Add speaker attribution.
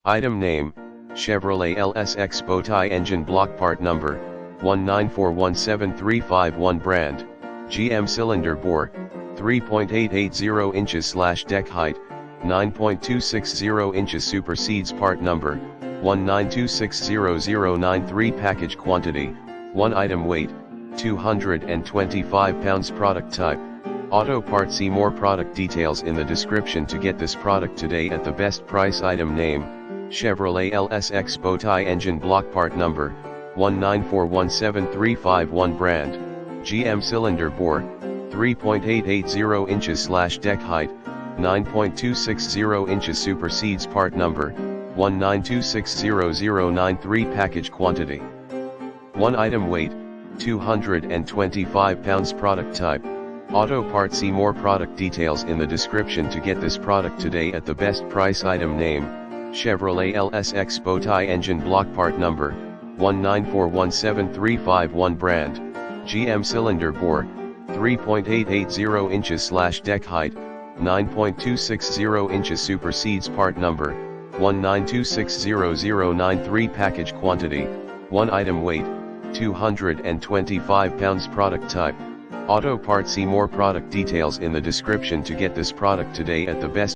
Speaker 1: Item name, Chevrolet LSX Bowtie engine block part number, 194173551 brand, GM cylinder bore, 3.880 inches/deck height, 9.260 inches supersedes part number, 192600093 package quantity, 1 item weight, 225 pounds product type, auto part. See more product details in the description to get this product today at the best price. Item name, Chevrolet LSX Bowtie engine block part number, 194173551 brand, GM cylinder bore, 3.880 inches/deck height, 9.260 inches supersedes part number, 192600093 package quantity, 1 item weight, 225 pounds product type, auto part. See more product details in the description to get this product today at the best price. Item name, Chevrolet LSX Bowtie engine block part number, 194173551 brand, GM cylinder bore, 3.880 inches/deck height, 9.260 inches supersedes part number, 192600093 package quantity, 1 item weight, 225 pounds product type, auto part. See more product details in the description to get this product today at the best